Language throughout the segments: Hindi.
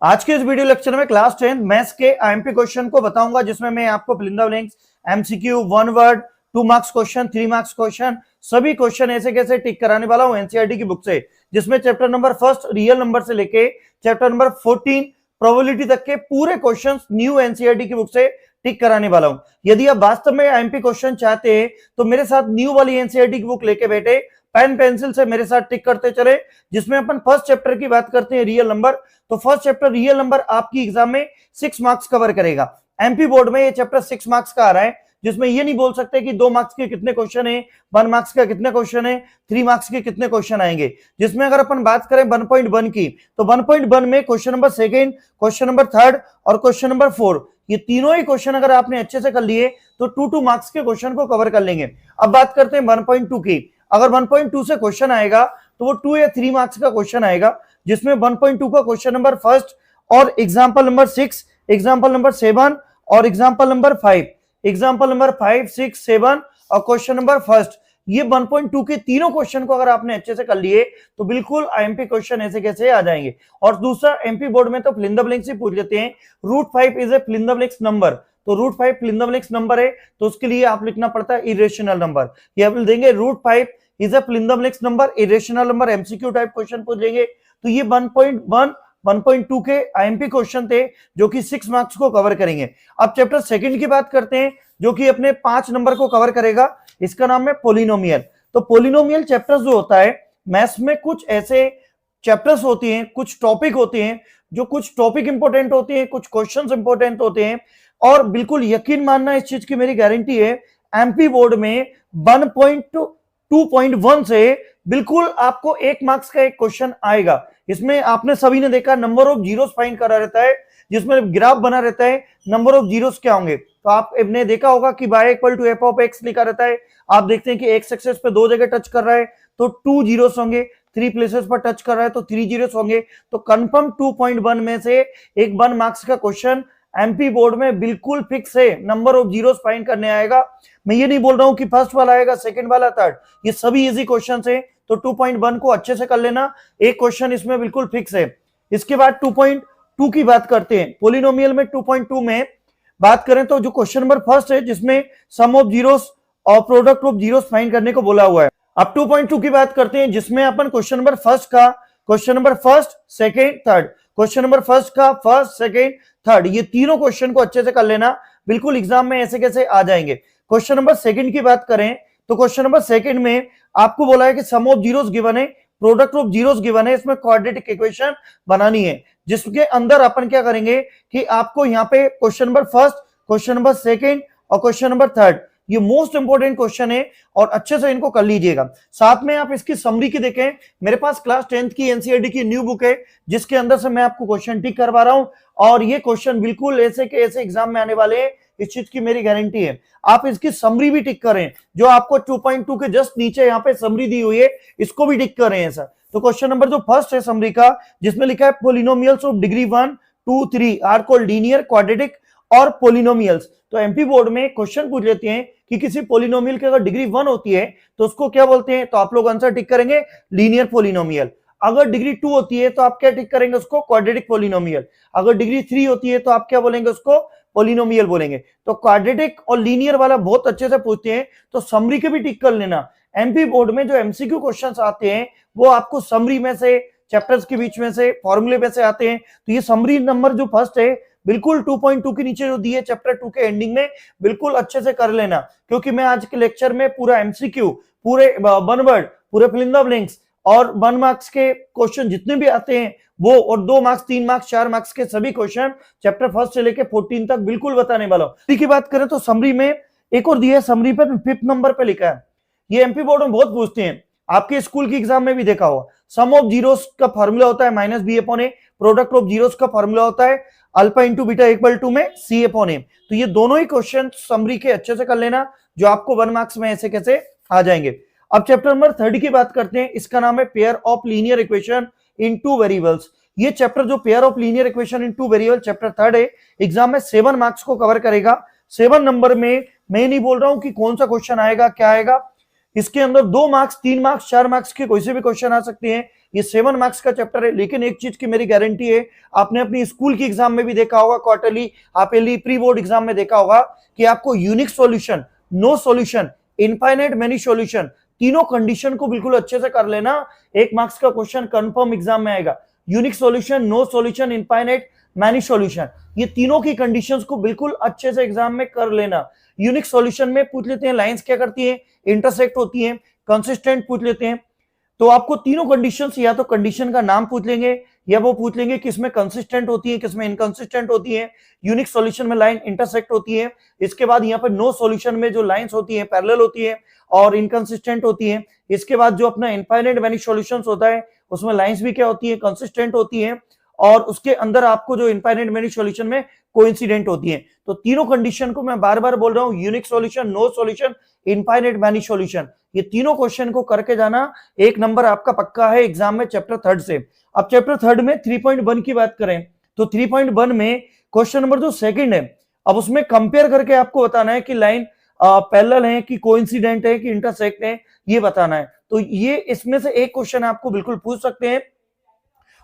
आज के इस वीडियो लेक्चर में क्लास 10 मैथ्स के आईएमपी क्वेश्चन को बताऊंगा, जिसमें मैं आपको fill in the blanks, MCQ, one word, 2 marks question, 3 marks question, सभी क्वेश्चन ऐसे कैसे टिक कराने वाला हूं एनसीईआरटी की बुक से, जिसमें chapter number first real number से लेके चैप्टर नंबर 14 प्रोबेबिलिटी तक के पूरे क्वेश्चन न्यू एनसीईआरटी की बुक से टिक कराने वाला हूं। यदि आप वास्तव में आईएमपी क्वेश्चन चाहते हैं तो मेरे साथ न्यू वाली एनसीईआरटी की बुक लेके बैठे, पेन पेंसिल से मेरे साथ टिक करते चले, जिसमें अपन फर्स्ट चैप्टर की बात करते हैं रियल नंबर। तो फर्स्ट चैप्टर रियल नंबर आपकी एग्जाम में 6 मार्क्स कवर करेगा। एमपी बोर्ड में ये चैप्टर 6 मार्क्स का आ रहा है, जिसमें ये नहीं बोल सकते कि 2 मार्क्स के कितने क्वेश्चन है, 1 मार्क्स का कितने क्वेश्चन है, 3 मार्क्स के कितने क्वेश्चन आएंगे। जिसमें अगर अपन बात करें 1.1 की, तो 1.1 में question number second, question number third और क्वेश्चन नंबर 4, ये तीनों ही क्वेश्चन अगर आपने अच्छे से कर लिए तो 2 मार्क्स के क्वेश्चन को कवर कर लेंगे। अब बात करते हैं 1.2 की। अगर 1.2 से क्वेश्चन आएगा तो वो 2 या 3 मार्क्स का क्वेश्चन आएगा, जिसमें 1.2 का क्वेश्चन नंबर फर्स्ट और एग्जांपल नंबर 6, एग्जांपल नंबर 7 और एग्जांपल नंबर 5, एग्जांपल नंबर 5, 6, 7 और क्वेश्चन नंबर फर्स्ट, ये 1.2 के तीनों क्वेश्चन को अगर आपने अच्छे से कर लिए तो बिल्कुल आईएमपी क्वेश्चन ऐसे कैसे आ जाएंगे। और दूसरा, एमपी बोर्ड में तो फिल इन द ब्लैंक्स ही पूछ लेते हैं। √5 is a fill in the blanks number, तो √5 fill in the blanks number है, तो उसके लिए आप लिखना पड़ता है इरेशनल नंबर। ये आप देंगे √5 is a fill in the blanks number, irrational number, MCQ type question पूछ लेंगे। तो ये 1.1 1.2 के आईएमपी क्वेश्चन थे जो कि 6 मार्क्स को कवर करेंगे। अब चैप्टर सेकंड की बात करते हैं, जो कि अपने 5 नंबर को कवर करेगा। इसका नाम है पोलिनोमियल। तो पोलिनोमियल चैप्टर जो होता है मैथ्स में, कुछ ऐसे चैप्टर्स होती हैं, कुछ टॉपिक होते हैं, जो कुछ टॉपिक इंपॉर्टेंट होते हैं, कुछ क्वेश्चंस इंपॉर्टेंट होते हैं। और बिल्कुल यकीन मानना, इस चीज की मेरी गारंटी है, एमपी बोर्ड में 1.2.1 से बिल्कुल आपको 1 मार्क्स का एक क्वेश्चन आएगा। इसमें आपने सभी ने देखा नंबर ऑफ जीरोस फाइंड करा रहता है, जिसमें ग्राफ बना रहता है, नंबर ऑफ जीरोस क्या होंगे। तो आपने देखा होगा कि y = f of x लिखा रहता है। आप देखते हैं कि x एक्सेस पे 2 जगह टच कर रहा है तो 2 जीरोस होंगे, 3 प्लेसेस पर टच कर रहा है तो 3 जीरोस होंगे। तो कंफर्म 2.1 में से एक 1 मार्क्स का क्वेश्चन एमपी बोर्ड में बिल्कुल फिक्स है, नंबर ऑफ जीरोस फाइंड करने आएगा। मैं ये नहीं बोल रहा हूं कि फर्स्ट वाला आएगा, सेकंड वाला, थर्ड, ये सभी इजी क्वेश्चंस हैं। तो 2.1 को अच्छे से कर लेना, एक क्वेश्चन इसमें बिल्कुल फिक्स है। इसके बाद 2.2 की बात करते हैं। पोलिनोमियल में 2.2 में बात करें तो जो क्वेश्चन नंबर फर्स्ट है, जिसमें सम ऑफ जीरोस और प्रोडक्ट ऑफ जीरोस फाइंड करने को बोला हुआ है। अब 2.2 की बात करते हैं, जिसमें अपन क्वेश्चन नंबर फर्स्ट का, question number first, second, third, question number first का फर्स्ट, सेकेंड, थर्ड, ये तीनों क्वेश्चन को अच्छे से कर लेना, बिल्कुल एग्जाम में ऐसे कैसे आ जाएंगे। क्वेश्चन नंबर सेकंड की बात करें तो क्वेश्चन नंबर सेकंड में आपको बोला है कि सम ऑफ जीरोस गिवन है, प्रोडक्ट ऑफ जीरोस गिवन है, इसमें क्वाड्रेटिक इक्वेशन बनानी है, जिसके अंदर अपन क्या करेंगे कि आपको यहाँ पे question number first, question number second और क्वेश्चन नंबर थर्ड, ये मोस्ट इंपोर्टेंट क्वेश्चन है और अच्छे से इनको कर लीजिएगा। साथ में आप इसकी समरी की देखें, मेरे पास क्लास 10th की एनसीईआरटी की न्यू बुक है, जिसके अंदर से मैं आपको क्वेश्चन टिक करवा रहा हूं, और ये क्वेश्चन बिल्कुल ऐसे के ऐसे एग्जाम में आने वाले हैं, इस चीज की मेरी गारंटी है। आप इसकी समरी भी टिक करें, जो आपको 2.2 के जस्ट नीचे यहाँ पे समरी दी हुई है, इसको भी टिक करें सर। तो क्वेश्चन नंबर जो फर्स्ट है समरी का, जिसमें लिखा है polynomials of degree 1, 2, 3 are called linear, quadratic और पोलिनोमियल्स। तो एमपी बोर्ड में क्वेश्चन पूछ लेते हैं कि किसी पोलिनोमियल की अगर डिग्री 1 होती है तो उसको क्या बोलते हैं, तो आप लोग आंसर टिक करेंगे लीनियर पोलिनोमियल। अगर डिग्री 2 होती है तो आप क्या टिक करेंगे, उसको क्वाड्रेटिक पोलिनोमियल। अगर डिग्री 3 होती है तो आप क्या बोलेंगे, उसको पोलिनोमियल बोलेंगे। तो क्वाड्रेटिक और लीनियर वाला बहुत अच्छे से पूछते हैं, तो समरी के भी टिक कर लेना। एमपी बोर्ड में जो एमसीक्यू क्वेश्चंस आते हैं वो आपको समरी में से, चैप्टर्स के बीच में से, फॉर्मूले में से आते हैं। तो ये समरी नंबर जो फर्स्ट है बिल्कुल 2.2 के नीचे जो दिए चैप्टर 2 के एंडिंग में, बिल्कुल अच्छे से कर लेना, क्योंकि मैं आज के लेक्चर में पूरा एमसीक्यू, पूरे 1 वर्ड, पूरे फिल इन द ब्लैंक्स और 1 मार्क्स के क्वेश्चन जितने भी आते हैं वो, और 2 मार्क्स, 3 मार्क्स, 4 मार्क्स के सभी क्वेश्चन चैप्टर फर्स्ट से लेके 14 तक बिल्कुल बताने वाला हूं। की बात करें तो समरी में एक और दिया है, समरी पर 5th नंबर पे लिखा है। ये एमपी बोर्ड में बहुत पूछते हैं, आपके स्कूल की एग्जाम में भी देखा होगा। सम ऑफ जीरोस का फॉर्मूला होता है -b/a, प्रोडक्ट ऑफ जीरोस का फॉर्मूला होता है alpha into beta equal to में c/a। तो ये दोनों ही क्वेश्चन समरी के अच्छे से कर लेना, जो आपको 1 मार्क्स में ऐसे कैसे आ जाएंगे। अब चैप्टर नंबर 3 की बात करते हैं, इसका नाम है pair of linear equation in 2 variables. ये चैप्टर जो pair of linear equation in 2 variable chapter 3 है, एग्जाम में 7 मार्क्स को कवर करेगा। 7 नंबर में मैं नहीं बोल रहा हूं कि कौन सा क्वेश्चन आएगा, क्या आएगा, इसके अंदर 2 मार्क्स, 3 मार्क्स, 4 मार्क्स के कोई से भी क्वेश्चन आ सकते हैं। ये 7 मार्क्स का चैप्टर है। लेकिन एक चीज की मेरी गारंटी है, आपने अपनी स्कूल की एग्जाम में भी देखा होगा, quarterly, halfly, pre board exam में देखा होगा कि आपको unique solution, no solution, infinite many solution, तीनों कंडीशन को बिल्कुल अच्छे से कर लेना। 1 मार्क्स का क्वेश्चन कंफर्म एग्जाम में आएगा। Unique solution, no solution, infinite many solution, ये तीनों की कंडीशंस को बिल्कुल अच्छे से एग्जाम में कर लेना। यूनिक सॉल्यूशन में पूछ लेते हैं लाइंस क्या करती हैं, इंटरसेक्ट होती हैं, कंसिस्टेंट पूछ लेते हैं। तो आपको तीनों कंडीशंस, या तो कंडीशन का नाम पूछ लेंगे या वो पूछ लेंगे किसमें कंसिस्टेंट होती है, किसमें इनकंसिस्टेंट होती है। यूनिक सॉल्यूशन में लाइन इंटरसेक्ट होती है। इसके बाद यहाँ पर नो सॉल्यूशन में जो लाइंस होती है पैरेलल होती है और इनकंसिस्टेंट होती है। इसके बाद जो अपना इनफाइनाइट मैनी सॉल्यूशंस होता है उसमें लाइंस भी क्या होती है, कंसिस्टेंट होती है, और उसके अंदर आपको जो इनफाइनाइट मैनी सॉल्यूशन में कोइंसिडेंट होती है। तो तीनों कंडीशन को मैं बार बार बोल रहा हूं, unique solution, no solution, infinite many solution, ये तीनों क्वेश्चन को करके जाना। 1 नंबर आपका पक्का है एग्जाम में चैप्टर 3 से। अब चैप्टर 3 में 3.1 की बात करें तो 3.1 में क्वेश्चन नंबर जो सेकंड है, अब उसमें कंपेयर करके आपको बताना है कि लाइन पैरेलल है कि कोइंसिडेंट है कि इंटरसेक्ट है, ये बताना है। तो ये इसमें से एक क्वेश्चन आपको बिल्कुल पूछ सकते हैं।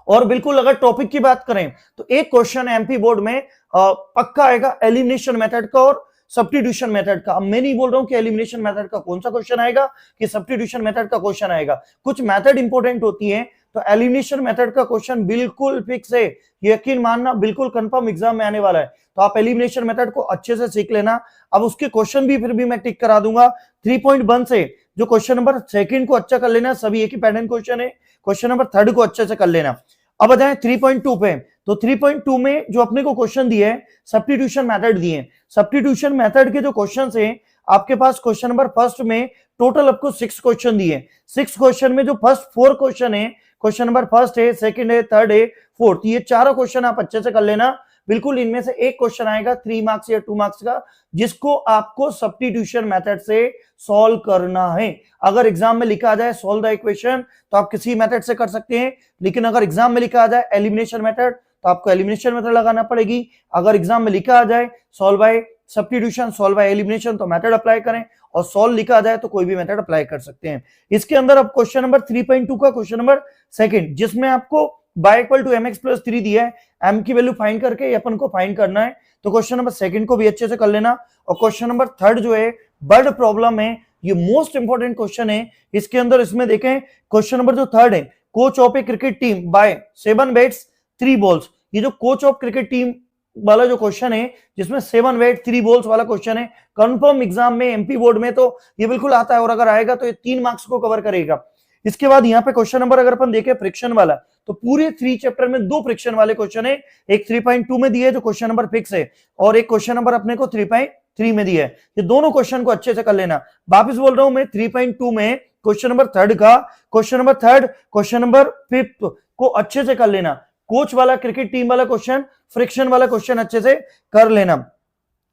और बिल्कुल अगर टॉपिक की बात करें तो एक क्वेश्चन एमपी बोर्ड में पक्का आएगा एलिमिनेशन मेथड का और सब्स्टिट्यूशन मेथड का। अब मैं नहीं बोल रहा हूं कि एलिमिनेशन मेथड का कौन सा क्वेश्चन आएगा कि सब्स्टिट्यूशन मेथड का क्वेश्चन आएगा, कुछ मेथड इंपॉर्टेंट होती है। तो एलिमिनेशन मेथड का क्वेश्चन बिल्कुल फिक्स है, यकीन मानना, बिल्कुल कंफर्म एग्जाम में आने वाला है। तो आप एलिमिनेशन मेथड को अच्छे से सीख लेना। अब उसके क्वेश्चन भी फिर भी मैं टिक करा दूंगा 3.1 से। जो क्वेश्चन नंबर सेकंड को अच्छा कर लेना, सभी एक ही पैटर्न क्वेश्चन है। क्वेश्चन नंबर 3 को अच्छे से कर लेना। अब आ जाए 3.2 पे। तो 3.2 में जो अपने को क्वेश्चन दिए है, सब्स्टिट्यूशन मेथड दिए हैं। सब्स्टिट्यूशन मेथड के जो क्वेश्चन हैं आपके पास, क्वेश्चन नंबर फर्स्ट में टोटल आपको 6 क्वेश्चन दिए। 6 क्वेश्चन में जो फर्स्ट 4 क्वेश्चन है, क्वेश्चन नंबर फर्स्ट है, सेकंड है, थर्ड है, फोर्थ, ये चारों क्वेश्चन आप अच्छे से कर लेना। बिल्कुल इनमें से एक क्वेश्चन आएगा 3 मार्क्स या 2 मार्क्स का, जिसको आपको सब्स्टिट्यूशन मेथड से सॉल्व करना है। अगर एग्जाम में लिखा आ जाए सॉल्व द इक्वेशन तो आप किसी मेथड से कर सकते हैं, लेकिन अगर एग्जाम में लिखा आ जाए एलिमिनेशन मेथड तो आपको एलिमिनेशन मेथड लगाना पड़ेगी। अगर एग्जाम में लिखा आ जाए solve by substitution, solve by elimination, तो मेथड अप्लाई करें, और सॉल्व लिखा आ जाए तो कोई भी मेथड अप्लाई कर सकते हैं। इसके अंदर अब क्वेश्चन नंबर 3.2 का क्वेश्चन नंबर सेकंड, जिसमें आपको by equal to mx plus 3 दिया है, m की वैल्यू फाइंड करके ये अपन को फाइंड करना है। तो क्वेश्चन नंबर सेकंड को भी अच्छे से कर लेना। और क्वेश्चन नंबर थर्ड जो है बर्ड प्रॉब्लम है, ये मोस्ट इंपॉर्टेंट क्वेश्चन है। इसके अंदर इसमें देखें क्वेश्चन नंबर जो थर्ड है, coach of a cricket team buys 7 bats 3 balls. ये जो कोच ऑफ क्रिकेट टीम वाला जो क्वेश्चन है, जिसमें 7 बैट 3 बॉल्स वाला क्वेश्चन है, कंफर्म एग्जाम में एमपी बोर्ड में तो ये बिल्कुल आता है, और अगर आएगा तो ये 3 मार्क्स को कवर करेगा। इसके बाद यहाँ पे क्वेश्चन नंबर अगर अपन देखें फ्रिक्शन वाला, तो पूरे 3 चैप्टर में 2 फ्रिक्शन वाले क्वेश्चन है। एक 3.2 में दिया है जो क्वेश्चन नंबर फिक्स है, और एक क्वेश्चन नंबर अपने को 3.3 में दिया है। ये दोनों क्वेश्चन को अच्छे से कर लेना। वापिस बोल रहा हूं मैं, 3.2 में क्वेश्चन नंबर थर्ड का, question number third, question number fifth को अच्छे से कर लेना। कोच वाला, क्रिकेट टीम वाला क्वेश्चन, फ्रिक्शन वाला क्वेश्चन अच्छे से कर लेना।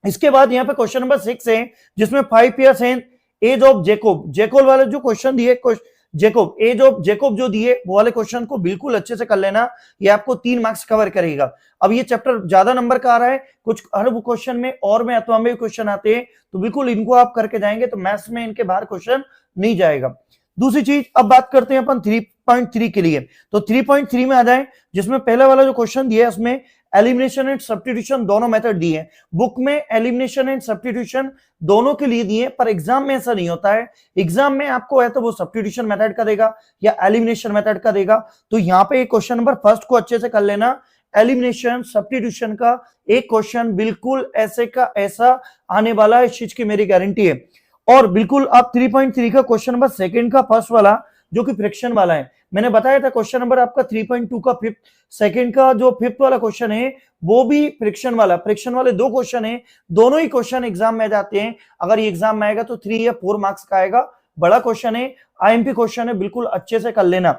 इसके बाद यहाँ पे क्वेश्चन नंबर 6 है, जिसमें 5 years है एज ऑफ जेकोब। जेकोब वाले जो क्वेश्चन दिए, जेकोब, एज ऑफ जेकोब जो दिए वो वाले क्वेश्चन को बिल्कुल अच्छे से कर लेना। ये आपको 3 मार्क्स कवर करेगा। अब ये चैप्टर ज्यादा नंबर का आ रहा है, कुछ हर क्वेश्चन में और में अथवा में क्वेश्चन आते हैं, तो बिल्कुल इनको आप करके जाएंगे तो मैथ्स में इनके बाहर क्वेश्चन नहीं जाएगा। दूसरी चीज, अब बात करते हैं अपन 3.3 के लिए। तो 3.3 में आ जाए, जिसमें पहला वाला जो क्वेश्चन दिया है उसमें एलिमिनेशन एंड सब्स्टिट्यूशन दोनों मेथड दिए हैं। बुक में एलिमिनेशन एंड सब्स्टिट्यूशन दोनों के लिए दिए, पर एग्जाम में ऐसा नहीं होता है। एग्जाम में आपको है तो वो सब्स्टिट्यूशन मेथड का देगा या एलिमिनेशन मेथड का देगा। तो यहाँ पे क्वेश्चन नंबर फर्स्ट को अच्छे से कर लेना। एलिमिनेशन सब्स्टिट्यूशन का एक क्वेश्चन बिल्कुल ऐसे का ऐसा आने वाला है, इस चीज की मेरी गारंटी है। और बिल्कुल आप 3.3 का क्वेश्चन नंबर सेकंड का फर्स्ट वाला जो कि फ्रिक्शन वाला है, मैंने बताया था क्वेश्चन नंबर आपका 3.2 का फिफ्थ, सेकंड का जो फिफ्थ वाला क्वेश्चन है वो भी फ्रिक्शन वाला। फ्रिक्शन वाले 2 क्वेश्चन है, दोनों ही क्वेश्चन एग्जाम में जाते हैं। अगर ये एग्जाम में आएगा तो 3 या 4 मार्क्स का आएगा। बड़ा क्वेश्चन है, आईएमपी क्वेश्चन है, बिल्कुल अच्छे से कर लेना।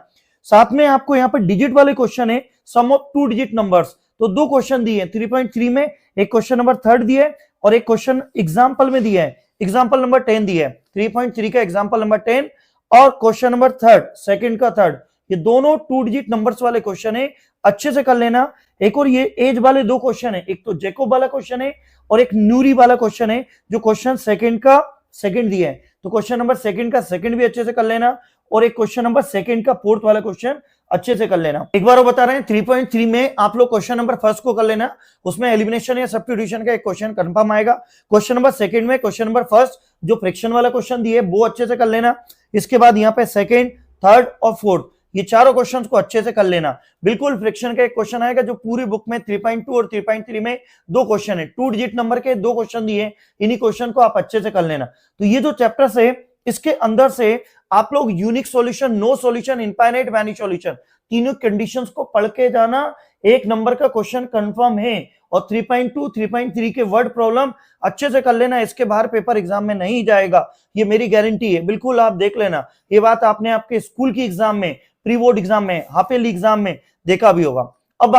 साथ में आपको यहाँ पर डिजिट वाले क्वेश्चन है, सम ऑफ 2 डिजिट नंबर्स। तो 2 क्वेश्चन दिए 3.3 में, एक क्वेश्चन नंबर थर्ड दिया है और एक क्वेश्चन एग्जाम्पल में दिया है, एग्जाम्पल नंबर 10 दिया है। 3.3 का एग्जाम्पल नंबर 10 और क्वेश्चन नंबर थर्ड, सेकंड का थर्ड, ये दोनों 2 डिजिट नंबर्स वाले क्वेश्चन है, अच्छे से कर लेना। एक और ये एज वाले 2 क्वेश्चन है, एक तो जेकोब वाला क्वेश्चन है और एक न्यूरी वाला क्वेश्चन है, जो क्वेश्चन सेकंड का सेकंड दिया है। तो क्वेश्चन नंबर सेकंड का सेकंड भी अच्छे से कर लेना, और एक क्वेश्चन नंबर सेकंड का फोर्थ वाला क्वेश्चन अच्छे से कर लेना। एक बार वो बता रहे हैं 3.3 में आप लोग क्वेश्चन नंबर फर्स्ट को कर लेना, उसमें एलिमिनेशन या सब्स्टिट्यूशन का एक क्वेश्चन कंफर्म आएगा। क्वेश्चन नंबर सेकंड में क्वेश्चन नंबर फर्स्ट जो फ्रैक्शन वाला क्वेश्चन दिए वो अच्छे से कर लेना। इसके बाद यहाँ पे सेकंड, थर्ड और फोर्थ ये चारों क्वेश्चंस को अच्छे से कर लेना। बिल्कुल फ्रैक्शन का एक क्वेश्चन आएगा जो पूरी बुक में 3.2 और 3.3 में दो क्वेश्चन है, 2 डिजिट नंबर के दो क्वेश्चन दिए, इन्हीं क्वेश्चन को आप अच्छे से कर लेना। तो ये जो चैप्टर्स है इसके अंदर से आप लोग unique solution, no solution, infinite many solution तीनों कंडीशंस को पढ़ के जाना, एक नंबर का क्वेश्चन कंफर्म है। और 3.2, 3.3 के वर्ड प्रॉब्लम अच्छे से कर लेना, इसके बाहर पेपर एग्जाम में नहीं जाएगा, ये मेरी गारंटी है। बिल्कुल आप देख लेना, ये बात आपने आपके स्कूल की एग्जाम में, प्री बोर्ड एग्जाम में, हाफ ईयरली एग्जाम में देखा भी होगा। अब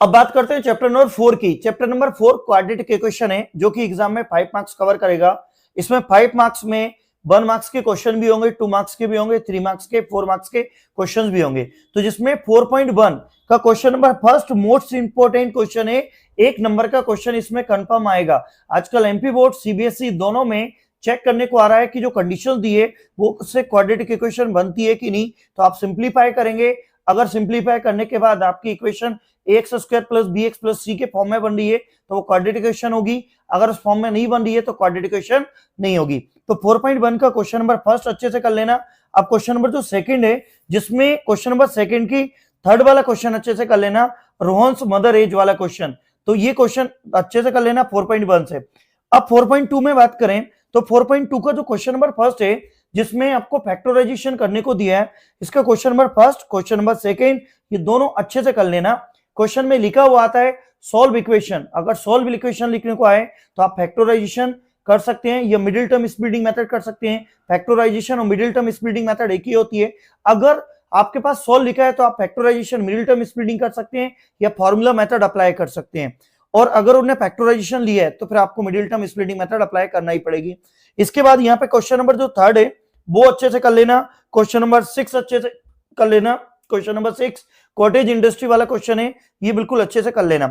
बात करते हैं चैप्टर नंबर 4 की। चैप्टर नंबर 4 क्वाड्रेटिक इक्वेशन है जो कि एग्जाम में 5 मार्क्स कवर करेगा। इसमें 5 मार्क्स में 1 मार्क्स के क्वेश्चन भी होंगे, 2 मार्क्स के भी होंगे, 3 मार्क्स के, 4 मार्क्स के क्वेश्चन भी होंगे। तो जिसमें 4.1 का question number first most important question है, 1 नंबर का क्वेश्चन इसमें कंफर्म आएगा। आजकल एमपी बोर्ड, सीबीएसई दोनों में चेक करने को आ रहा है कि जो कंडीशन दी है वो उससे क्वाड्रेटिक इक्वेशन बनती है कि नहीं। तो आप सिंप्लीफाई करेंगे, अगर सिंप्लीफाई करने के बाद आपकी equation ax square plus bx plus c के फॉर्म में बन रही है तो वो क्वाड्रेटिक इक्वेशन होगी, अगर उस फॉर्म में नहीं बन रही है तो क्वाड्रेटिक इक्वेशन नहीं होगी। तो 4.1 का क्वेश्चन नंबर फर्स्ट अच्छे से कर लेना। अब क्वेश्चन नंबर जो सेकंड है, जिसमें क्वेश्चन नंबर सेकंड की थर्ड वाला क्वेश्चन अच्छे से कर लेना, रोहन्स मदर एज वाला क्वेश्चन, तो ये क्वेश्चन अच्छे से कर लेना 4.1 से। अब 4.2 में बात करें तो 4.2 का जो क्वेश्चन नंबर फर्स्ट है, जिसमें आपको फैक्टराइजेशन करने को दिया है, इसका question number first, question number second ये दोनों अच्छे से कर लेना। क्वेश्चन में लिखा हुआ आता है सॉल्व इक्वेशन, अगर सॉल्व इक्वेशन लिखने को आए तो आप फैक्टराइजेशन कर सकते हैं या मिडिल टर्म स्प्लिटिंग मेथड कर सकते हैं। फैक्टराइजेशन और मिडिल टर्म स्प्लिटिंग मेथड एक ही होती है। अगर आपके पास सॉल्व लिखा है तो आप फैक्टराइजेशन, मिडिल टर्म स्प्लिटिंग कर सकते हैं या फॉर्मूला मेथड अप्लाई कर सकते हैं। और अगर उन्हें फैक्टराइजेशन लिया है तो फिर आपको middle term splitting method apply करना ही पड़ेगी। इसके बाद यहाँ पे क्वेश्चन नंबर जो थर्ड है वो अच्छे से कर लेना। क्वेश्चन नंबर 6 अच्छे से कर लेना। क्वेश्चन नंबर 6 कॉटेज इंडस्ट्री वाला क्वेश्चन है, ये बिल्कुल अच्छे से कर लेना।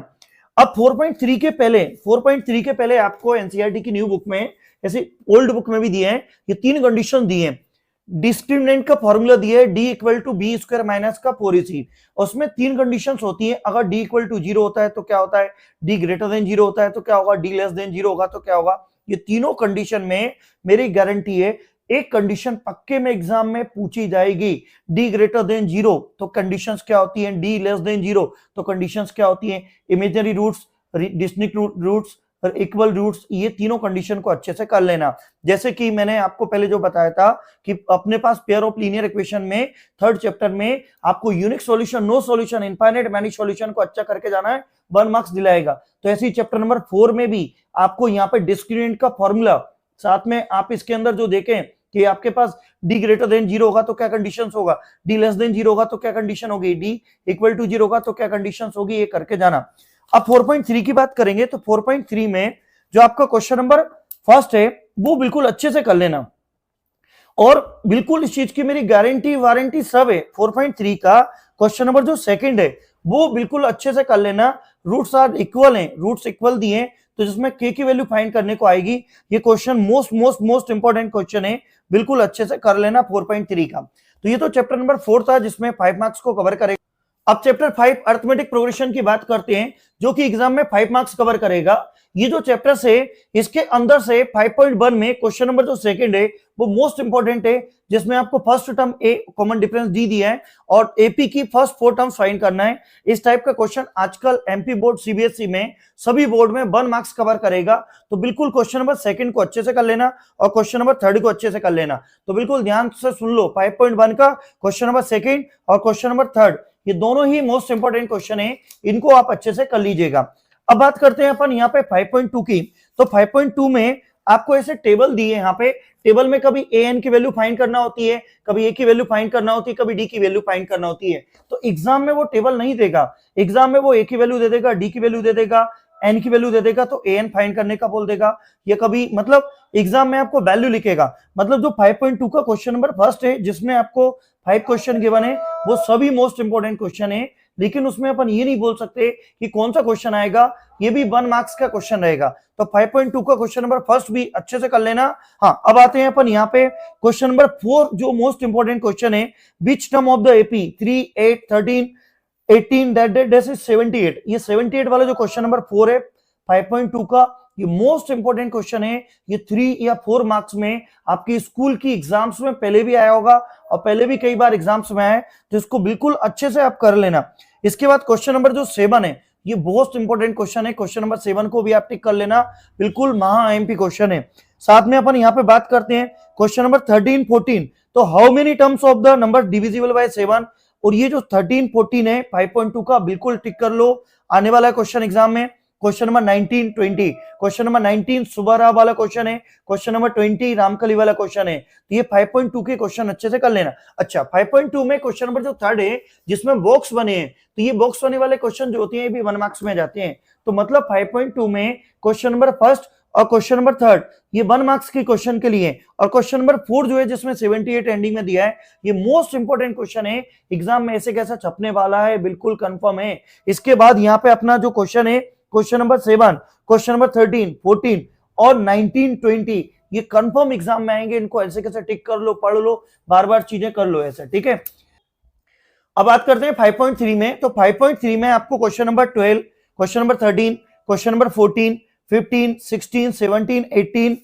अब 4.3 के पहले आपको एनसीईआरटी की न्यू बुक में, ऐसे ओल्ड बुक में भी दिए हैं, ये 3 कंडीशन दिए हैं। डिस्क्रिमिनेंट का फॉर्मूला दिया है d equal to B square minus का 4ac, उसमें 3 कंडीशंस होती हैं। अगर d इक्वल टू 0 होता है तो क्या होता है, d ग्रेटर देन 0 होता है तो क्या होगा, d लेस देन 0 होगा तो क्या होगा। ये तीनों कंडीशन में मेरी गारंटी है एक कंडीशन पक्के में एग्जाम में पूछी जाएगी। d ग्रेटर देन 0 तो कंडीशंस क्या होती हैं, d लेस देन 0 तो कंडीशंस क्या होती हैं, इमेजिनरी रूट्स, डिस्टिंक्ट रूट्स और इक्वल रूट्स, ये तीनों कंडीशन को अच्छे से कर लेना। जैसे कि मैंने आपको पहले जो बताया था कि अपने पास पेयर ऑफ लीनियर इक्वेशन में थर्ड चैप्टर में आपको unique solution, no solution, infinite many solution को अच्छा करके जाना है, 1 मार्क्स दिलाएगा। तो ऐसे ही चैप्टर नंबर 4 में भी आपको यहाँ पे डिस्क्रिमिनेंट का फॉर्मूला, साथ में आप इसके अंदर जो देखें कि आपके पास d ग्रेटर देन 0 होगा तो क्या कंडीशंस होगा, d लेस देन 0 होगा तो क्या कंडीशन होगी, d इक्वल टू 0 होगा तो क्या कंडीशंस होगी, ये करके जाना। अब 4.3 की बात करेंगे तो 4.3 में जो आपका क्वेश्चन नंबर फर्स्ट है वो बिल्कुल अच्छे से कर लेना, और बिल्कुल इस चीज की मेरी गारंटी वारंटी सब है। 4.3 का क्वेश्चन नंबर जो सेकंड है वो बिल्कुल अच्छे से कर लेना। रूट्स आर इक्वल हैं, रूट्स इक्वल दिए तो जिसमें k की वैल्यू फाइंड करने को आएगी। ये क्वेश्चन मोस्ट इंपॉर्टेंट क्वेश्चन है, बिल्कुल अच्छे से कर लेना 4.3 का। तो ये तो चैप्टर नंबर 4 था जिसमें 5 मार्क्स को कवर करेगा। अब चैप्टर 5 अरिथमेटिक प्रोग्रेशन की बात करते हैं जो कि एग्जाम में 5 मार्क्स कवर करेगा। ये जो चैप्टर है इसके अंदर से 5.1 में क्वेश्चन नंबर जो सेकंड है वो मोस्ट इंपॉर्टेंट है, जिसमें आपको फर्स्ट टर्म ए कॉमन डिफरेंस डी दिया है और एपी की फर्स्ट 4 टर्म्स फाइंड करना है। इस टाइप का क्वेश्चन आजकल एमपी बोर्ड, सीबीएसई में, सभी बोर्ड में 1 मार्क्स कवर करेगा। तो बिल्कुल क्वेश्चन नंबर सेकंड को अच्छे से कर लेना और क्वेश्चन नंबर थर्ड को अच्छे से कर लेना। तो बिल्कुल ध्यान से सुन लो, 5.1 का क्वेश्चन नंबर सेकंड और क्वेश्चन नंबर थर्ड ये दोनों ही मोस्ट इंपॉर्टेंट क्वेश्चन है, इनको आप अच्छे से कर लीजिएगा। अब बात करते हैं अपन यहाँ पे 5.2 की। तो 5.2 में आपको ऐसे टेबल दिए, यहाँ पे टेबल में कभी ए एन की वैल्यू फाइंड करना होती है, कभी ए की वैल्यू फाइंड करना होती है, कभी डी की वैल्यू फाइंड करना होती है। तो एग्जाम में वो टेबल नहीं देगा, एग्जाम में वो ए की वैल्यू दे देगा, डी की वैल्यू दे देगा, एन की वैल्यू दे देगा, तो ए एन फाइंड करने का बोल देगा। या कभी मतलब एग्जाम में आपको वैल्यू लिखेगा। मतलब जो 5.2 का क्वेश्चन नंबर फर्स्ट है जिसमें आपको 5 क्वेश्चन गिवन है वो सभी मोस्ट इंपोर्टेंट क्वेश्चन है, लेकिन उसमें अपन ये नहीं बोल सकते कि कौन सा क्वेश्चन आएगा, ये भी 1 मार्क्स का क्वेश्चन रहेगा। तो 5.2 का क्वेश्चन नंबर फर्स्ट भी अच्छे से कर लेना। हाँ, अब आते हैं अपन यहाँ पे क्वेश्चन नंबर 4, जो मोस्ट इंपॉर्टेंट क्वेश्चन है, which term of the AP 3, 8, 13, 18 that is 78। ये 78 वाला जो क्वेश्चन नंबर 4 है 5.2 का, ये मोस्ट इंपॉर्टेंट क्वेश्चन है। ये 3 या 4 मार्क्स में आपके स्कूल की एग्जाम्स में पहले भी आया होगा और पहले भी कई बार एग्जाम्स में आया है, तो इसको बिल्कुल अच्छे से आप कर लेना। इसके बाद क्वेश्चन नंबर जो 7 है, ये मोस्ट इंपॉर्टेंट क्वेश्चन है। क्वेश्चन नंबर 7 को भी आप टिक कर लेना, बिल्कुल महा आईएमपी क्वेश्चन है। साथ में अपन यहाँ पे बात करते हैं क्वेश्चन नंबर 13, 14। तो how many terms of the number divisible by 7, और ये जो 13, 14 है 5.2 का, बिल्कुल टिक कर लो, आने वाला क्वेश्चन एग्जाम में। क्वेश्चन नंबर 19, 20, क्वेश्चन नंबर 19 सुबाराव वाला क्वेश्चन है, क्वेश्चन नंबर 20 रामकली वाला क्वेश्चन है। तो ये 5.2 के क्वेश्चन अच्छे से कर लेना। अच्छा, 5.2 में क्वेश्चन नंबर जो 3 है, जिसमें बॉक्स बने हैं, तो ये बॉक्स बने वाले क्वेश्चन जो होते हैं, ये भी 1 मार्क्स में जाते हैं। तो मतलब 5.2 में क्वेश्चन नंबर फर्स्ट और क्वेश्चन नंबर 3 ये 1 मार्क्स के क्वेश्चन के लिए, और क्वेश्चन नंबर 4 जो है जिसमें 78 एंडिंग में दिया है, ये मोस्ट इंपोर्टेंट क्वेश्चन है, एग्जाम में ऐसे कैसा छपने वाला है, बिल्कुल कंफर्म है। इसके बाद यहाँ पे अपना जो क्वेश्चन है, क्वेश्चन नंबर 7, क्वेश्चन नंबर 13, 14 और 19, 20, ये कंफर्म एग्जाम में आएंगे। इनको ऐसे कैसे टिक कर लो, पढ़ लो, बार बार चीजें कर लो ऐसे, ठीक है। अब बात करते हैं 5.3 में। तो 5.3 में आपको question number 12, question number 13, question number 14, 15, 16, 17, 18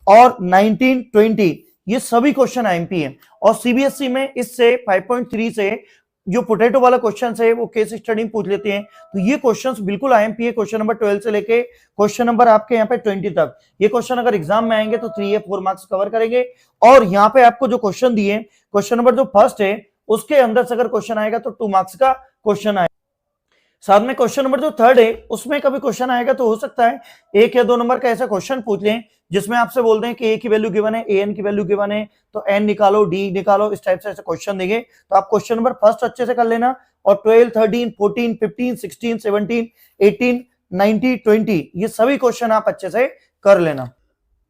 और 19, 20, ये सभी क्वेश्चन आईएमपी हैं। और सीबीएसई में इससे 5.3 से जो पोटैटो वाला क्वेश्चन है वो केस स्टडी में पूछ लेते हैं, तो ये क्वेश्चंस बिल्कुल आईएमपी है। क्वेश्चन नंबर 12 से लेके क्वेश्चन नंबर आपके यहाँ पे 20 तक, ये क्वेश्चन अगर एग्जाम में आएंगे तो 3 या 4 मार्क्स कवर करेंगे। और यहाँ पे आपको जो क्वेश्चन दिए, क्वेश्चन नंबर जो फर्स्ट है उसके अंदर से अगर क्वेश्चन आएगा तो 2 मार्क्स का क्वेश्चन आएगा। साथ में क्वेश्चन नंबर जो 3 है उसमें कभी क्वेश्चन आएगा तो हो सकता है 1 या 2 नंबर का ऐसा क्वेश्चन पूछ लें जिसमें आपसे बोल दें कि ए की वैल्यू गिवन है, एन की वैल्यू गिवन है, तो एन निकालो, डी निकालो, इस टाइप से ऐसे क्वेश्चन देंगे। तो आप क्वेश्चन नंबर फर्स्ट अच्छे से कर लेना, और 12, 13, 14, 15, 16, 17, 18, 19, 20 ये सभी क्वेश्चन आप अच्छे से कर लेना।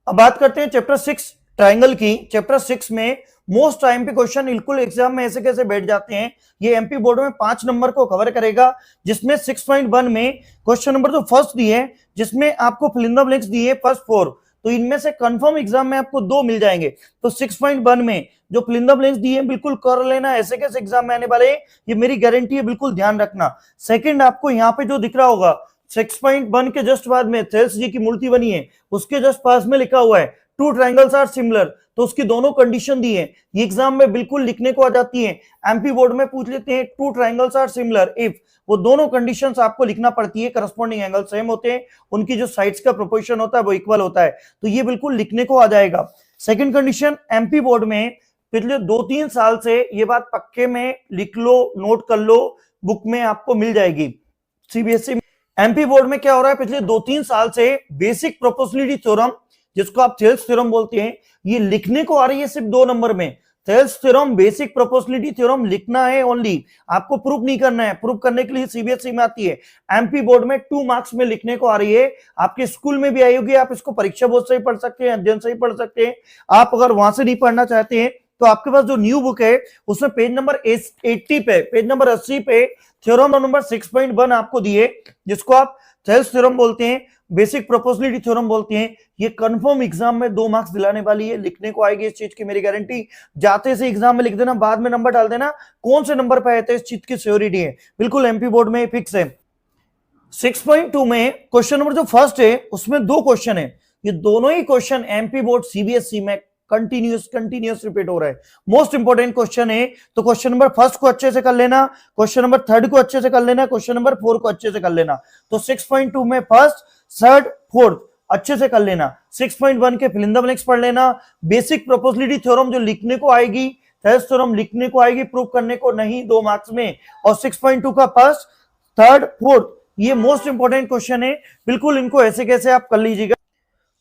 अब बात करते हैं चैप्टर 6 ट्राइंगल की। चैप्टर 6 में मोस्ट आईएमपी क्वेश्चन बिल्कुल एग्जाम में ऐसे कैसे बैठ जाते हैं, ये एमपी बोर्ड में 5 नंबर को कवर करेगा, जिसमें 6.1 में क्वेश्चन नंबर जो फर्स्ट दिए, जिसमें आपको फिल इन द ब्लैंक्स दिए फर्स्ट 4, तो इनमें से कंफर्म एग्जाम में आपको 2 मिल जाएंगे। तो 6.1 में जो फिल इन द ब्लैंक्स दिए बिल्कुल कर लेना, ऐसे कैसे एग्जाम में आने वाले, ये मेरी गारंटी है, बिल्कुल ध्यान रखना। सेकंड, आपको यहाँ पे जो दिख रहा होगा 6.1 के जस्ट बाद में थेल्स जी की मूर्ति बनी है, उसके जस्ट पास में लिखा हुआ है 2 ट्रायंगल्स आर सिमिलर, तो उसकी दोनों कंडीशन दी है, ये एग्जाम में बिल्कुल लिखने को आ जाती है। एमपी बोर्ड में पूछ लेते हैं 2 ट्रायंगल्स आर सिमिलर इफ, वो दोनों कंडीशंस आपको लिखना पड़ती है, करस्पॉन्डिंग एंगल सेम होते हैं, उनकी जो साइड्स का प्रोपोर्शन होता है वो इक्वल होता है, तो ये बिल्कुल लिखने को आ जाएगा। सेकंड कंडीशन, एमपी बोर्ड में पिछले 2-3 साल से ये बात पक्के में लिख लो, नोट कर लो, बुक में आपको मिल जाएगी। सीबीएसई एमपी बोर्ड में क्या हो रहा है, पिछले 2-3 साल से बेसिक प्रोपोर्शनलिटी थ्योरम, जिसको आप थेल्स थ्योरम बोलते हैं, ये लिखने को आ रही है सिर्फ 2 नंबर में। Thales theorem, basic proportionality theorem लिखना है ओनली, आपको प्रूफ नहीं करना है। प्रूफ करने के लिए सीबीएसई में आती है, एमपी बोर्ड में 2 मार्क्स में लिखने को आ रही है, आपके स्कूल में भी आई होगी, आप इसको परीक्षा बोर्ड से ही पढ़ सकते हैं, अध्ययन से ही पढ़ सकते हैं। आप अगर वहां से नहीं पढ़ना चाहते हैं तो आपके पास जो न्यू बुक है उसमें पेज नंबर 80 पे, पेज नंबर 80 पे थ्योरम नंबर 6.1 आपको दिए, जिसको आप थेल्स थ्योरम बोलते हैं, बेसिक प्रोपोर्शनलिटी थ्योरम बोलते हैं। ये कंफर्म एग्जाम में 2 मार्क्स दिलाने वाली है, लिखने को आएगी, इस चीज की मेरी गारंटी। जाते से एग्जाम में लिख देना, बाद में नंबर डाल देना, कौन से नंबर पे आए थे इस चीज की श्योरिटी है, बिल्कुल एमपी बोर्ड में फिक्स है। 6.2 में क्वेश्चन नंबर जो फर्स्ट है उसमें 2 क्वेश्चन है, ये दोनों ही क्वेश्चन एमपी बोर्ड सीबीएसई में कंटिन्यूस रिपीट हो रहा है, मोस्ट इंपोर्टेंट क्वेश्चन है। तो क्वेश्चन नंबर फर्स्ट को अच्छे से कर लेना, क्वेश्चन नंबर 3 को अच्छे से कर लेना, क्वेश्चन नंबर 4 को अच्छे से कर लेना। तो 6.2 में फर्स्ट, थर्ड, फोर्थ अच्छे से कर लेना। 6.1 के फिल इन द ब्लैंक्स पढ़ लेना, बेसिक प्रोपोर्शनलिटी थ्योरम जो लिखने को आएगी, थेल्स थ्योरम लिखने को आएगी, प्रूफ करने को नहीं, 2 मार्क्स में। और 6.2 का फर्स्ट, थर्ड, फोर्थ, ये मोस्ट इंपोर्टेंट क्वेश्चन है, बिल्कुल इनको ऐसे कैसे आप कर लीजिएगा।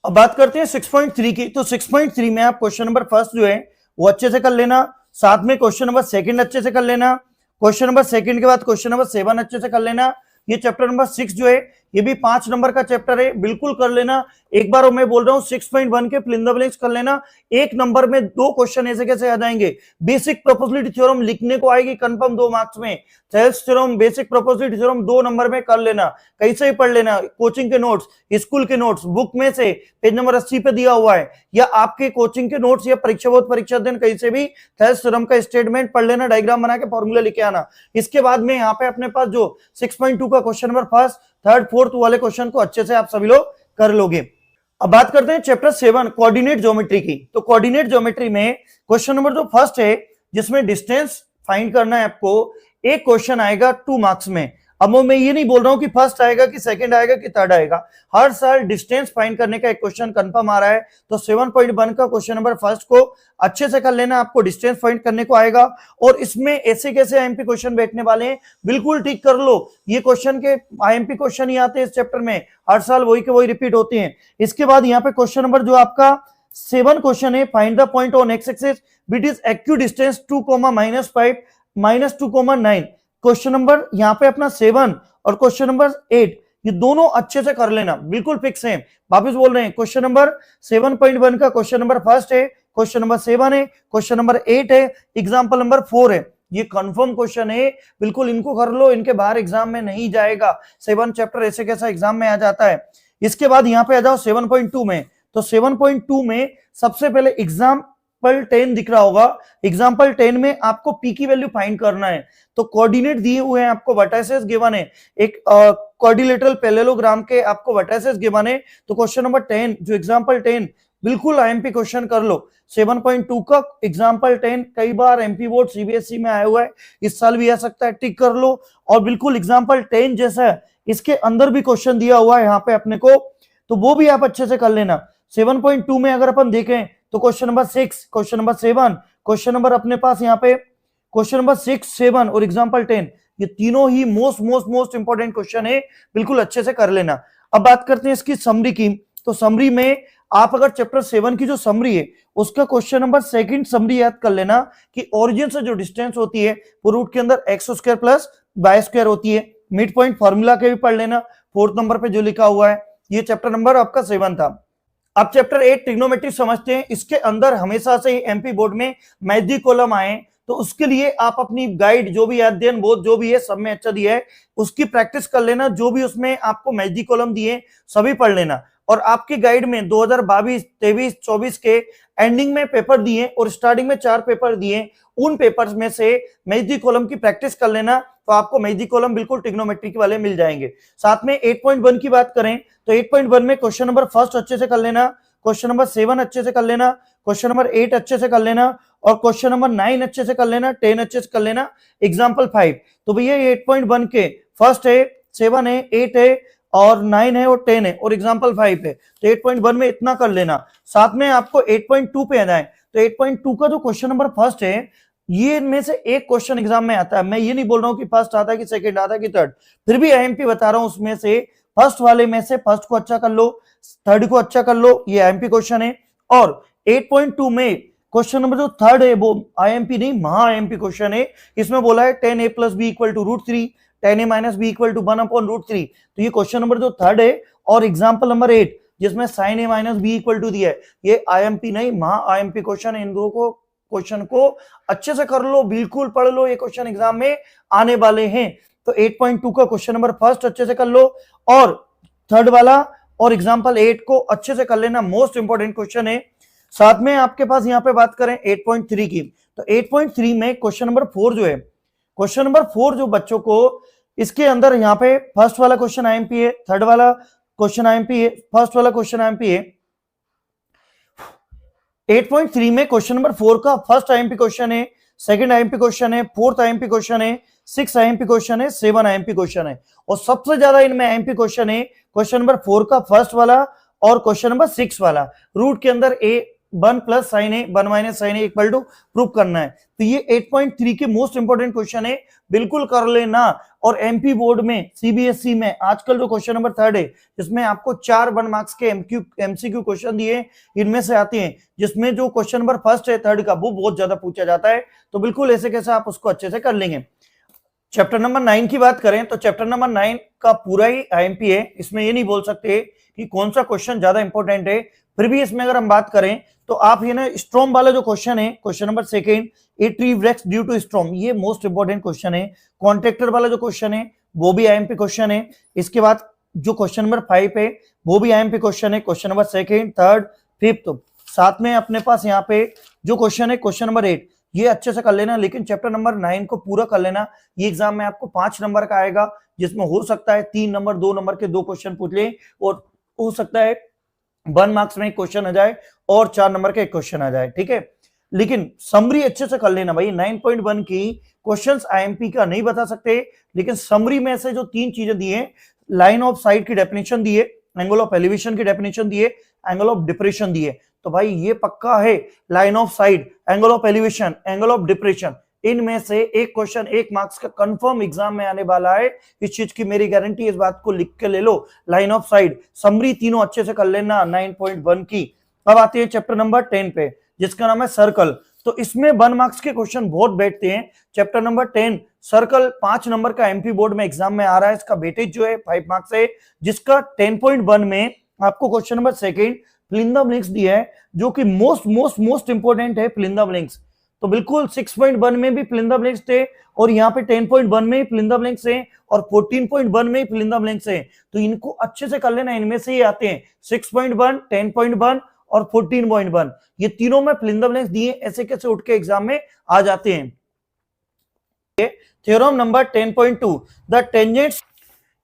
अब बात करते हैं 6.3 की। तो 6.3 में आप क्वेश्चन नंबर फर्स्ट जो है वो अच्छे से कर लेना, साथ में क्वेश्चन नंबर सेकंड अच्छे से कर लेना, क्वेश्चन नंबर सेकंड के बाद क्वेश्चन नंबर 7 अच्छे से कर लेना। ये चैप्टर नंबर 6 जो है ये भी 5 नंबर का चैप्टर है, बिल्कुल कर लेना। एक बार मैं बोल रहा हूं 6.1 के फिल इन द ब्लैंक्स कर लेना। एक नंबर में 2 क्वेश्चन ऐसे कैसे आ जाएंगे। बेसिक प्रोपोजिलिटी थ्योरम लिखने को आएगी कंफर्म 2 मार्क्स में। Thales theorem, basic proportionality theorem 2 number में कर लेना, कैसे ही पढ़ लेना। कोचिंग के नोट्स, स्कूल के नोट्स, बुक में से पेज नंबर 80 पे दिया हुआ है, या आपके कोचिंग के नोट्स या परीक्षा बोध परीक्षा दिन कहीं से भी थेल्स थ्योरम का स्टेटमेंट पढ़ लेना, डायग्राम बना के फॉर्मूला लिखे आना। इसके बाद में यहाँ पे अपने पास जो 6.2 का question number first, third, fourth वाले क्वेश्चन को अच्छे से आप सभी लोग कर लोगे। अब बात करते हैं चैप्टर 7 कोऑर्डिनेट ज्योमेट्री की। तो कोऑर्डिनेट ज्योमेट्री में क्वेश्चन नंबर जो फर्स्ट है, जिसमें डिस्टेंस फाइंड करना है आपको, एक क्वेश्चन आएगा 2 मार्क्स में। अब मैं ये नहीं बोल रहा हूं कि फर्स्ट आएगा कि सेकंड आएगा कि थर्ड आएगा, हर साल डिस्टेंस फाइंड करने का एक क्वेश्चन कंफर्म आ रहा है। तो 7.1 का क्वेश्चन नंबर फर्स्ट को अच्छे से कर लेना, आपको डिस्टेंस फाइंड करने को आएगा। और इसमें ऐसे कैसे आईएमपी क्वेश्चन बैठने वाले हैं, बिल्कुल ठीक कर लो। ये क्वेश्चन के आईएमपी क्वेश्चन ही आते हैं इस चैप्टर में, हर साल वही के वही रिपीट होते हैं। इसके बाद यहाँ पे क्वेश्चन नंबर जो आपका 7 क्वेश्चन है, find the point on X axis which is equidistant 2, -5, -2,9। Question number यहाँ पे अपना 7 और क्वेश्चन नंबर 8, ये दोनों अच्छे से कर लेना, बिल्कुल फिक्स है। वापिस बोल रहे हैं, क्वेश्चन नंबर 7.1 का क्वेश्चन नंबर फर्स्ट है, क्वेश्चन नंबर 7 है, क्वेश्चन नंबर 8 है, एग्जाम्पल नंबर 4 है। ये कंफर्म क्वेश्चन है, बिल्कुल इनको कर लो, इनके बाहर एग्जाम में नहीं जाएगा। 7 चैप्टर ऐसे कैसा एग्जाम में आ जाता है। इसके बाद यहाँ पे आ जाओ 7.2 में। तो 7.2 में सबसे पहले एग्जाम्पल 10 दिख रहा होगा। एग्जाम्पल 10 में आपको पी की वैल्यू फाइंड करना है। तो कोऑर्डिनेट दिए हुए हैं आपको, वर्टाइसेस गिवन है, एक क्वाड्रिलेटरल पैरेललोग्राम के आपको वर्टाइसेस गिवन है। तो क्वेश्चन नंबर 10 जो एग्जाम्पल 10 बिल्कुल आईएमपी क्वेश्चन कर लो। 7.2 का एग्जाम्पल 10 कई बार एमपी बोर्ड सीबीएसई में आया हुआ है, इस साल भी आ सकता है, टिक कर लो। और बिल्कुल एग्जाम्पल 10 जैसा है, इसके अंदर भी क्वेश्चन दिया हुआ है यहाँ पे अपने को, तो वो भी आप अच्छे से कर लेना। 7.2 में अगर अपन देखें तो question number 6, question number 7, question number अपने पास यहाँ पे क्वेश्चन नंबर 6, 7 और एग्जाम्पल 10, ये तीनों ही मोस्ट इंपॉर्टेंट क्वेश्चन है, बिल्कुल अच्छे से कर लेना। अब बात करते हैं इसकी समरी की। तो समरी में आप अगर चैप्टर 7 की जो समरी है, उसका क्वेश्चन नंबर 2 समरी याद कर लेना कि ओरिजिन से जो डिस्टेंस होती है वो रूट के अंदर x² प्लस y² होती है। मिड पॉइंट फॉर्मूला के भी पढ़ लेना, 4th नंबर पे जो लिखा हुआ है। ये चैप्टर नंबर आपका 7 था। अब चैप्टर 8 ट्रिग्नोमेट्री समझते हैं। इसके अंदर हमेशा से ही एमपी बोर्ड में मैजिक कॉलम आए, तो उसके लिए आप अपनी गाइड जो भी अध्ययन बोध जो भी है सब में अच्छा दिया है, उसकी प्रैक्टिस कर लेना। जो भी उसमें आपको मैजिक कॉलम दिए सभी पढ़ लेना। और आपकी गाइड में 2022, 23, 24 के एंडिंग में पेपर दिए और स्टार्टिंग में 4 पेपर दिए, उन पेपर्स में से मैजिक कॉलम की प्रैक्टिस कर लेना, तो आपको मैजिक कॉलम बिल्कुल ट्रिग्नोमेट्री वाले मिल जाएंगे। साथ में 8.1 की बात करें तो 8.1 में क्वेश्चन नंबर फर्स्ट अच्छे से कर लेना, क्वेश्चन नंबर 7 अच्छे से कर लेना, क्वेश्चन नंबर 8 अच्छे से कर लेना, और क्वेश्चन नंबर 9 अच्छे से कर लेना, 10 अच्छे से कर लेना, एग्जाम्पल 5। तो भैया 8.1 के फर्स्ट है, 7 है, 8 है और 9 है और 10 है और एग्जाम्पल 5 है। तो 8.1 में इतना कर लेना। साथ में आपको 8.2 पे आ जाए तो 8.2 का जो क्वेश्चन नंबर फर्स्ट है, ये इनमें से एक क्वेश्चन एग्जाम में आता है। मैं ये नहीं बोल रहा हूं कि फर्स्ट आता है कि सेकंड आता है कि थर्ड, फिर भी आईएमपी बता रहा हूं, उसमें से फर्स्ट वाले में से फर्स्ट को अच्छा कर लो, थर्ड को अच्छा कर लो, ये आईएमपी क्वेश्चन है। और 8.2 में क्वेश्चन नंबर जो थर्ड है वो आईएमपी नहीं, महा आईएमपी क्वेश्चन है। इसमें बोला है 10a + b = √3, 10a - b = 1/√3। तो ये क्वेश्चन नंबर जो थर्ड है। और एग्जाम्पल नंबर 8 जिसमें sin a - b = दिया है, ये आईएमपी नहीं, महा आईएमपी क्वेश्चन है। इन दो को क्वेश्चन को अच्छे से कर लो, बिल्कुल पढ़ लो, ये क्वेश्चन एग्जाम में आने वाले हैं। तो 8.2 का क्वेश्चन नंबर फर्स्ट अच्छे से कर लो और थर्ड वाला और एग्जाम्पल 8 को अच्छे से कर लेना, मोस्ट इंपॉर्टेंट क्वेश्चन है। साथ में आपके पास यहाँ पे बात करें 8.3 की, तो 8.3 में क्वेश्चन नंबर 4 जो है, क्वेश्चन नंबर 4 जो बच्चों को इसके अंदर यहाँ पे फर्स्ट वाला क्वेश्चन आईएमपी है, थर्ड वाला क्वेश्चन आईएमपी है, फर्स्ट वाला क्वेश्चन आईएमपी है। 8.3 में क्वेश्चन नंबर 4 का फर्स्ट आईएमपी क्वेश्चन है, सेकंड आईएमपी क्वेश्चन है, फोर्थ आईएमपी क्वेश्चन है, 6 आईएमपी क्वेश्चन है, 7 आईएमपी क्वेश्चन है। और सबसे ज्यादा इनमें आईएमपी क्वेश्चन है क्वेश्चन नंबर 4 का फर्स्ट वाला और क्वेश्चन नंबर 6 वाला। रूट के अंदर a1 + sin a 1 - sin a = prove करना है। तो ये 8.3 के मोस्ट इंपोर्टेंट क्वेश्चन है, बिल्कुल कर लेना। और एमपी बोर्ड में सीबीएसई में आजकल जो क्वेश्चन नंबर 3 है, जिसमें आपको 4 1 मार्क्स के एमसीक्यू क्वेश्चन दिए, इनमें से आते हैं, जिसमें जो क्वेश्चन नंबर फर्स्ट है थर्ड का वो बहुत ज्यादा पूछा जाता है। तो बिल्कुल ऐसे कैसे आप उसको अच्छे से कर लेंगे। चैप्टर नंबर 9 की बात करें तो चैप्टर नंबर 9 का पूरा ही आईएमपी है, इसमें ये नहीं बोल सकते कि कौन सा क्वेश्चन ज्यादा इंपॉर्टेंट है। फिर भी इसमें अगर हम बात करें तो आप ये ना स्ट्रॉम वाला जो क्वेश्चन है, question number second, A tree wrecks due to storm, ये मोस्ट इंपॉर्टेंट क्वेश्चन है। कॉन्ट्रैक्टर वाला जो क्वेश्चन है वो भी आईएमपी क्वेश्चन है। इसके बाद जो क्वेश्चन नंबर 5 है वो भी आईएमपी क्वेश्चन है, question number second, third, fifth. साथ में अपने पास यहाँ पे जो क्वेश्चन है क्वेश्चन नंबर 8, ये अच्छे से कर लेना, लेकिन चैप्टर नंबर 9 को पूरा कर लेना। ये एग्जाम में आपको 5 नंबर का आएगा, जिसमें हो सकता है 3 नंबर 2 नंबर के 2 क्वेश्चन पूछ ले, और हो सकता है 1 मार्क्स में एक क्वेश्चन आ जाए और 4 नंबर का एक क्वेश्चन आ जाए, ठीक है। लेकिन समरी अच्छे से कर लेना भाई। 9.1 की क्वेश्चंस आईएमपी का नहीं बता सकते, लेकिन समरी में से जो 3 चीजें दी है, लाइन ऑफ साइट की डेफिनेशन दी है, एंगल ऑफ एलिवेशन की डेफिनेशन दी है, एंगल ऑफ डिप्रेशन दी है, तो भाई ये पक्का है line of site, angle of elevation, angle of depression, इनमें से एक क्वेश्चन 1 मार्क्स का कंफर्म एग्जाम में आने वाला है। इस चीज की मेरी गारंटी, इस बात को लिख के ले लो। लाइन ऑफ साइट, समरी तीनों अच्छे से कर लेना 9.1 की। अब आते हैं चैप्टर नंबर 10 पे, जिसका नाम है सर्कल। तो इसमें 1 मार्क्स के क्वेश्चन बहुत बैठते हैं। चैप्टर नंबर 10 सर्कल 5 नंबर का एमपी बोर्ड में एग्जाम में आ रहा है। इसका वेटेज जो है 5 मार्क्स है, जिसका 10.1 में आपको question number second fill in the blinks दिया है, जो कि मोस्ट इंपोर्टेंट है फिलिंदा ब्लिंक्स। तो बिल्कुल 6.1 में भी फिलिंदा ब्लिंक्स थे, और यहाँ पे 10.1 में फिलिंदा ब्लिंक्स हैं, और 14.1 में फिलिंदा ब्लिंक्स हैं। तो इनको अच्छे से कर लेना, इनमें से ही आते हैं 6.1, 10.1 और 14.1, ये तीनों में फिलिंदा ब्लिंक्स दिए, ऐसे कैसे उठ के एग्जाम में आ जाते हैं। थ्योरम नंबर 10.2, द टेंजेंट्स,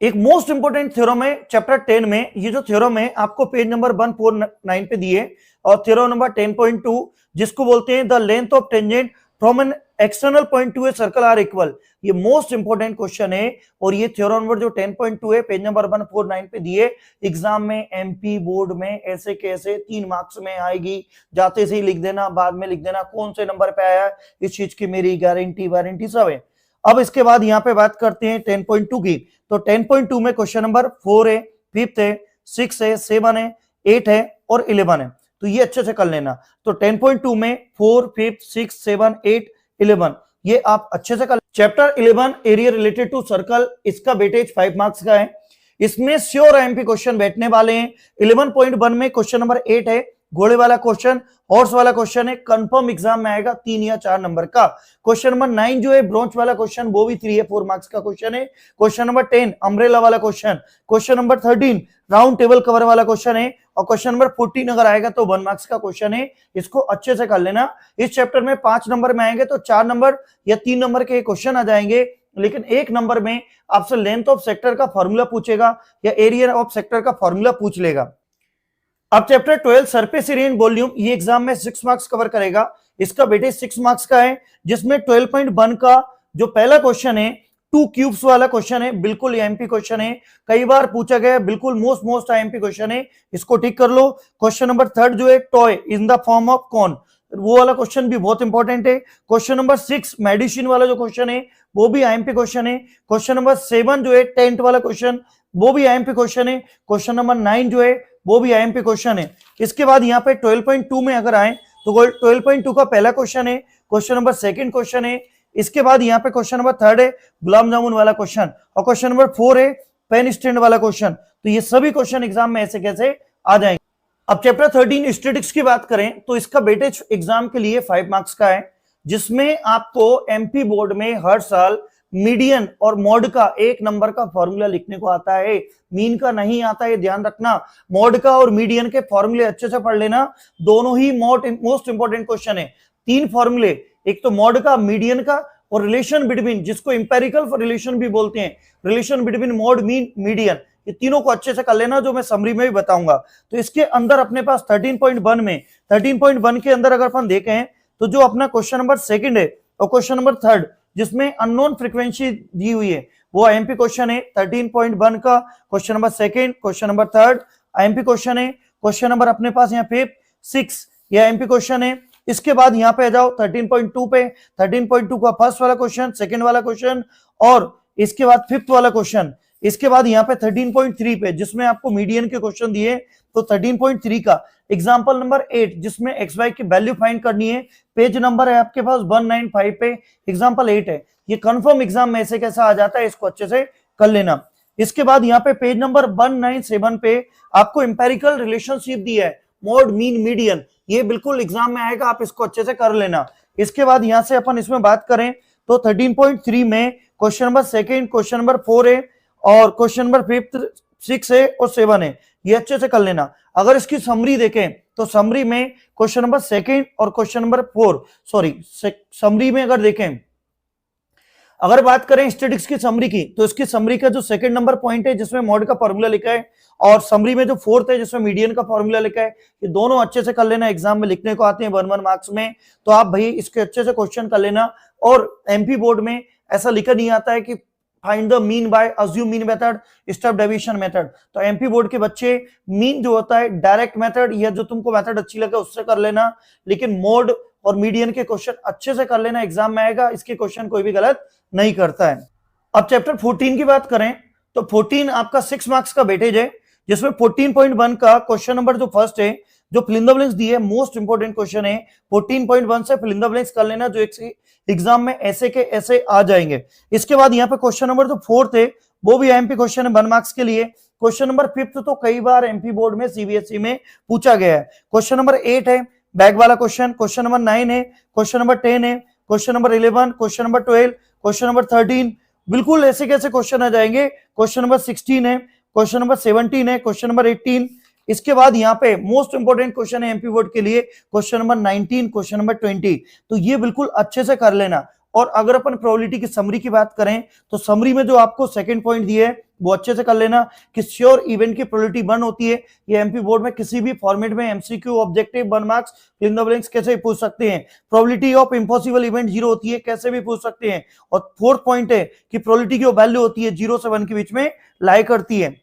एक मोस्ट इंपोर्टेंट थ्योरम है चैप्टर 10 में। ये जो थ्योरम है आपको पेज नंबर 149 पे दिए, और थ्योरम नंबर 10.2 जिसको बोलते हैं the length of tangent from an external point to a circle are equal, ये मोस्ट इंपोर्टेंट क्वेश्चन है। और ये थ्योरम नंबर जो 10.2 है पेज नंबर 149 पे दिए, एग्जाम में एमपी बोर्ड में ऐसे कैसे 3 मार्क्स में आएगी, जाते से ही लिख देना, बाद में लिख देना कौन से नंबर पे आया, इस चीज की मेरी गारंटी वारंटी सब है। अब इसके बाद यहाँ पे बात करते हैं 10.2 की। तो 10.2 में क्वेश्चन नंबर 4 है, 5th है, 6 है, 7 है, 8 है और 11 है। तो ये अच्छे से कर लेना। तो 10.2 में 4, 5, 6, 7, 8, 11 ये आप अच्छे से कर। Chapter 11 area related to circle, इसका वेटेज 5 मार्क्स का है। इसमें श्योर एमपी क्वेश्चन बैठने वाले हैं। 11.1 में क्वेश्चन नंबर 8 है, घोड़े वाला क्वेश्चन, हॉर्स वाला क्वेश्चन है, कंफर्म एग्जाम में आएगा 3 या 4 नंबर का। क्वेश्चन नंबर 9 जो है ब्रोंच वाला क्वेश्चन, वो भी 3 या 4 मार्क्स का क्वेश्चन है। क्वेश्चन नंबर 10 अम्ब्रेला वाला question, question number 13 round table cover वाला क्वेश्चन है, और क्वेश्चन नंबर 14 अगर आएगा तो 1 मार्क्स का क्वेश्चन है। इसको अच्छे से कर लेना। इस चैप्टर में 5 नंबर में आएंगे तो 4 नंबर या 3 नंबर के क्वेश्चन आ जाएंगे, लेकिन 1 नंबर में आपसे लेंथ ऑफ सेक्टर का फॉर्मूला पूछेगा या एरिया ऑफ सेक्टर का फॉर्मूला पूछ लेगा। अब chapter 12 surface area and volume, ये एग्जाम में 6 मार्क्स कवर करेगा। इसका वेटेज 6 मार्क्स का है, जिसमें 12.1 का जो पहला क्वेश्चन है 2 क्यूब्स वाला क्वेश्चन है, बिल्कुल एमपी क्वेश्चन है, कई बार पूछा गया, बिल्कुल मोस्ट आईएमपी क्वेश्चन है, इसको ठीक कर लो। क्वेश्चन नंबर 3 जो है toy in the form of cone, वो वाला क्वेश्चन भी बहुत इंपॉर्टेंट है। क्वेश्चन नंबर 6 मेडिसिन वाला जो क्वेश्चन है वो भी आईएमपी क्वेश्चन है। क्वेश्चन नंबर 7 जो है टेंट वाला क्वेश्चन, वो भी आईएमपी क्वेश्चन है। क्वेश्चन नंबर 9 जो है वो भी आईएमपी क्वेश्चन है। इसके बाद यहाँ पे 12.2 में अगर आए तो 12.2 का पहला क्वेश्चन है, क्वेश्चन नंबर 2 क्वेश्चन है। इसके बाद यहाँ पे क्वेश्चन नंबर 3 है गुलाब जामुन वाला क्वेश्चन, और क्वेश्चन नंबर 4 है पेन स्टैंड वाला क्वेश्चन। तो ये सभी क्वेश्चन एग्जाम में ऐसे कैसे आ जाएंगे। अब चैप्टर 13 स्टैटिस्टिक्स की बात करें तो इसका वेटेज एग्जाम के लिए 5 मार्क्स का है, जिसमें आपको एमपी बोर्ड में हर साल मीडियन और मॉड का 1 नंबर का फॉर्मूला लिखने को आता है, मीन का नहीं आता है, ध्यान रखना। मॉड का और मीडियन के फॉर्मूले अच्छे से पढ़ लेना, दोनों ही मोस्ट इंपोर्टेंट क्वेश्चन है। 3 फॉर्मूले, एक तो मॉड का, मीडियन का, और रिलेशन बिटवीन, जिसको इंपेरिकल रिलेशन भी बोलते हैं, relation between mod, mean, median, ये तीनों को अच्छे से कर लेना, जो मैं समरी में भी बताऊंगा। तो इसके अंदर अपने पास 13.1 में 13.1 के अंदर अगर अपन देखें तो जो अपना क्वेश्चन नंबर 2 है और क्वेश्चन नंबर 3 जिसमें अननोन फ्रीक्वेंसी दी हुई है, वो आईएमपी क्वेश्चन है। 13.1 का question number 2, question number 3 IMP question है। क्वेश्चन नंबर अपने पास यहाँ 5, 6 ये आईएमपी क्वेश्चन है। इसके बाद यहाँ पे आ जाओ 13.2 पे, 13.2 का फर्स्ट वाला क्वेश्चन, सेकंड वाला क्वेश्चन, और इसके बाद 5th वाला क्वेश्चन। इसके बाद यहाँ पे 13.3 पे जिसमें आपको मीडियन के क्वेश्चन दिए, तो 13.3 का एग्जांपल नंबर 8 जिसमें एक्स वाई की वैल्यू फाइंड करनी है, पेज नंबर है आपके पास 195 पे, एग्जांपल 8 है। ये कंफर्म एग्जाम में ऐसे कैसा आ जाता है, इसको अच्छे से कर लेना। इसके बाद यहाँ पे पेज नंबर 197 पे आपको एम्पेरिकल रिलेशनशिप दिया है, मोड मीन मीडियन, ये बिल्कुल एग्जाम में आएगा, आप इसको अच्छे से कर लेना। इसके बाद यहाँ से अपन इसमें बात करें तो 13.3 में क्वेश्चन नंबर 2, क्वेश्चन नंबर 4 है और क्वेश्चन नंबर 5, 6 है और 7 है, ये अच्छे से कर लेना। अगर इसकी समरी देखें तो समरी में क्वेश्चन नंबर 2 और क्वेश्चन नंबर 4, सॉरी समरी में अगर देखें, अगर बात करें स्टैटिस्टिक्स की समरी की, तो इसकी समरी का जो 2 नंबर पॉइंट है जिसमें मॉड का फॉर्मूला लिखा है और समरी में जो 4th है जिसमें मीडियन का फॉर्मूला लिखा है, ये दोनों अच्छे से कर लेना, एग्जाम में लिखने को आते हैं 1 मार्क्स में, तो आप भाई इसके अच्छे से क्वेश्चन कर लेना। और एमपी बोर्ड में ऐसा लिखा नहीं आता है कि find the mean by assume mean method, step deviation method, तो एमपी बोर्ड के बच्चे मीन जो होता है डायरेक्ट मेथड या जो तुमको मेथड अच्छी लगे उससे कर लेना, लेकिन मोड और मीडियन के क्वेश्चन अच्छे से कर लेना, एग्जाम में आएगा, इसके क्वेश्चन कोई भी गलत नहीं करता है। अब चैप्टर 14 की बात करें तो 14 आपका 6 मार्क्स का वेटेज है, जिसमें 14.1 का क्वेश्चन नंबर जो फर्स्ट है, जो फिल इन द ब्लैंक्स दिए, मोस्ट इंपोर्टेंट क्वेश्चन है, 14.1 से फिल इन द ब्लैंक्स कर लेना, जो एग्जाम में ऐसे के ऐसे आ जाएंगे। इसके बाद यहाँ पे क्वेश्चन नंबर जो 4th है वो भी एमपी क्वेश्चन है 1 मार्क्स के लिए। क्वेश्चन नंबर 5th तो कई बार एमपी बोर्ड में सीबीएसई में पूछा गया है। क्वेश्चन नंबर 8 है बैग वाला क्वेश्चन, क्वेश्चन नंबर 9 है, क्वेश्चन नंबर 10 है, question number 11, question number 12, question number 13, बिल्कुल ऐसे कैसे क्वेश्चन आ जाएंगे। क्वेश्चन नंबर 16 है, क्वेश्चन नंबर 17 है, क्वेश्चन नंबर 18। इसके बाद यहाँ पे मोस्ट इंपोर्टेंट क्वेश्चन है एमपी बोर्ड के लिए क्वेश्चन नंबर 19, क्वेश्चन नंबर 20, तो ये बिल्कुल अच्छे से कर लेना। और अगर अपन प्रोबेबिलिटी की समरी की बात करें तो समरी में जो आपको 2nd पॉइंट दिए है वो अच्छे से कर लेना कि श्योर इवेंट की प्रोबेबिलिटी 1 होती है। ये एमपी बोर्ड में किसी भी फॉर्मेट में MCQ, objective, 1 marks, fill in the blanks कैसे भी पूछ सकते हैं। प्रोबेबिलिटी ऑफ इम्पॉसिबल इवेंट 0 होती है, कैसे भी पूछ सकते हैं। और 4th पॉइंट है कि प्रोबेबिलिटी की वैल्यू होती है 0 से 1 के बीच में लाई करती है।